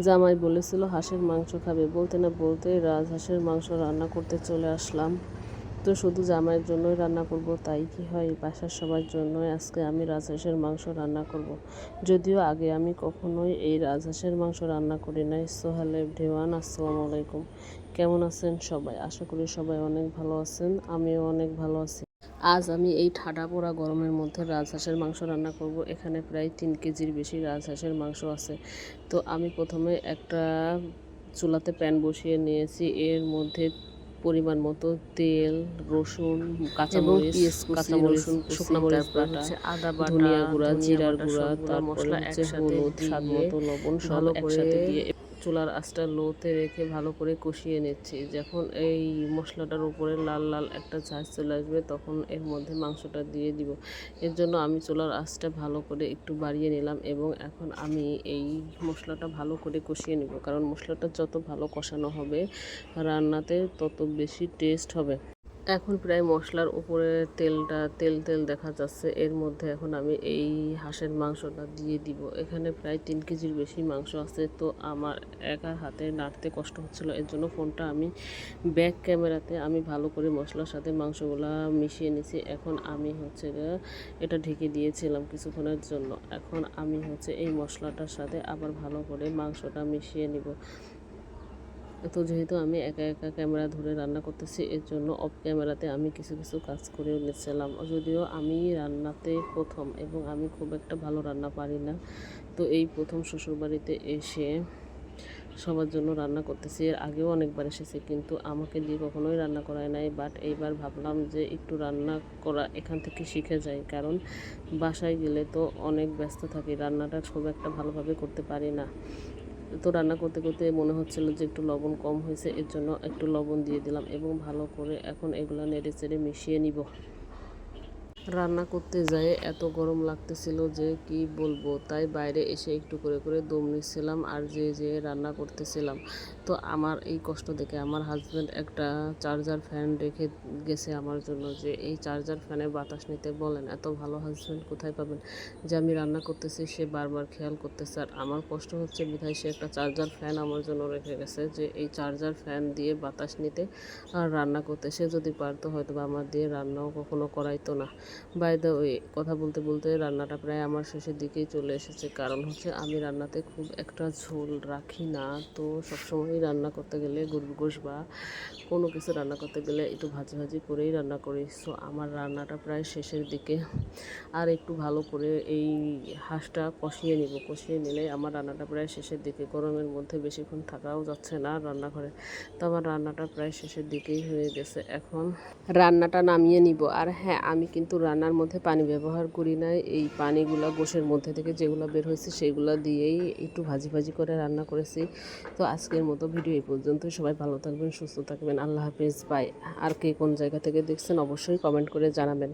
জামাই বলেছিল হাঁসের মাংস খাবে, বলতে না বলতেই রাজহাঁসের মাংস রান্না করতে চলে আসলাম। তো শুধু জামাইয়ের জন্যই রান্না করব তাই কি হয়, বাসার সবার জন্যই আজকে আমি রাজহাঁসের মাংস রান্না করব। যদিও আগে আমি কখনোই এই রাজহাঁসের মাংস রান্না করি নাই। সো হ্যালো এভরিওয়ান, আসসালামু আলাইকুম। কেমন আছেন সবাই? আশা করি সবাই অনেক ভালো আছেন, আমিও অনেক ভালো আছি। আজ আমি এই ঠাডা পোড়া গরমের মধ্যে রাজহাঁসের মাংস রান্না করব। এখানে প্রায় 3 কেজির বেশি রাজহাঁসের মাংস আছে। তো আমি প্রথমে একটা চুলাতে প্যান বসিয়ে নিয়েছি, এর মধ্যে পরিমাণ মতো তেল, রসুন, কাঁচামরিচ, শুকনো মরিচ বাটা, আদা বাটা, ধনিয়া গুঁড়া, জিরার গুঁড়া, তারপরে হচ্ছে হলুদ, স্বাদ মতো লবণ সব একসাথে দিয়ে চুলার আঁচটা লোতে রেখে ভালো করে কষিয়ে নিচ্ছি। যখন এই মশলাটার উপরে লাল লাল একটা ঝাঁজ চলে আসবে তখন এর মধ্যে মাংসটা দিয়ে দিব। এর জন্য আমি চুলার আঁচটা ভালো করে একটু বাড়িয়ে নিলাম এবং এখন আমি এই মশলাটা ভালো করে কষিয়ে নিব, কারণ মশলাটা যত ভালো কষানো হবে রান্নাতে তত বেশি টেস্ট হবে। এখন প্রায় মশলার উপরে তেল তেল দেখা যাচ্ছে। এর মধ্যে এখন আমি এই হাঁসের মাংসটা দিয়ে দিব। এখানে প্রায় 3 কেজির বেশি মাংস আছে। তো আমার একার হাতে নাড়তে কষ্ট হচ্ছিল, এর জন্য ফোনটা আমি ব্যাক ক্যামেরাতে আমি ভালো করে মশলার সাথে মাংসগুলা মিশিয়ে নিছি। এখন আমি হচ্ছে এটা ঢেকে দিয়েছিলাম কিছুক্ষণের জন্য। এখন আমি হচ্ছে এই মশলাটার সাথে আবার ভালো করে মাংসটা মিশিয়ে নিব। তো যেহেতু আমি একা একা ক্যামেরা ধরে রান্না করতেছি, এর জন্য অফ ক্যামেরাতে আমি কিছু কিছু কাজ করেও নিচ্ছিলাম। যদিও আমি রান্নাতে প্রথম এবং আমি খুব একটা ভালো রান্না পারি না। তো এই প্রথম শ্বশুরবাড়িতে এসে সবার জন্য রান্না করতেছি। এর আগেও অনেকবার এসেছি কিন্তু আমাকে দিয়ে কখনোই রান্না করায় নাই। বাট এইবার ভাবলাম যে একটু রান্না করা এখান থেকে শিখে যাই, কারণ বাসায় গেলে তো অনেক ব্যস্ত থাকি, রান্নাটা খুব একটা ভালোভাবে করতে পারি না। তো রান্না করতে করতে মনে হচ্ছিল যে একটু লবণ কম হয়েছে, এর জন্য একটু লবণ দিয়ে দিলাম এবং ভালো করে এখন এগুলো নেড়ে চেড়ে মিশিয়ে নিব। রান্না করতে যেয়ে এত গরম লাগতেছিল যে কি বলবো, তাই বাইরে এসে একটু করে করে দম নিচ্ছিলাম আর যে রান্না করতেছিলাম। তো আমার এই কষ্ট দেখে আমার হাজব্যান্ড একটা চার্জার ফ্যান রেখে গেছে আমার জন্য, যে এই চার্জার ফ্যানে বাতাস নিতে বলেন। এত ভালো হাজব্যান্ড কোথায় পাবেন যে আমি রান্না করতেছি সে বারবার খেয়াল করতেছে, আর আমার কষ্ট হচ্ছে বিধায় সে একটা চার্জার ফ্যান আমার জন্য রেখে গেছে, যে এই চার্জার ফ্যান দিয়ে বাতাস নিতে আর রান্না করতে। সে যদি পারতো হয়তো বা আমার দিয়ে রান্নাও কখনো করাইতো না। বাই দ্য ওয়ে, কথা বলতে বলতে রান্নাটা প্রায় আমার শেষের দিকেই চলে এসেছে, কারণ হচ্ছে আমি রান্নাতে খুব একটা ঝোল রাখি না। তো সবসময়ই রান্না করতে গেলে গরুর গোশ বা কোনো কিছু রান্না করতে গেলে একটু ভাজি ভাজি করেই রান্না করি। সো আমার রান্নাটা প্রায় শেষের দিকে, আর একটু ভালো করে এই হাঁসটা কষিয়ে নিব। কষিয়ে নিলে আমার রান্নাটা প্রায় শেষের দিকে, গরমের মধ্যে বেশিক্ষণ থাকাও যাচ্ছে না রান্নাঘরে। তো আমার রান্নাটা প্রায় শেষের দিকেই হয়ে গেছে, এখন রান্নাটা নামিয়ে নিব। আর হ্যাঁ, আমি কিন্তু রান্নার মধ্যে পানি ব্যবহার করি না। এই পানিগুলো গোশের মধ্যে থেকে যেগুলো বের হয়েছে সেগুলো দিয়েই একটু ভাজি ভাজি করে রান্না করেছি। তো আজকের মতো ভিডিও এই পর্যন্ত। সবাই ভালো থাকবেন, সুস্থ থাকবেন, আল্লাহ হাফেজ, বাই। আর কে কোন জায়গা থেকে দেখছেন অবশ্যই কমেন্ট করে জানাবেন।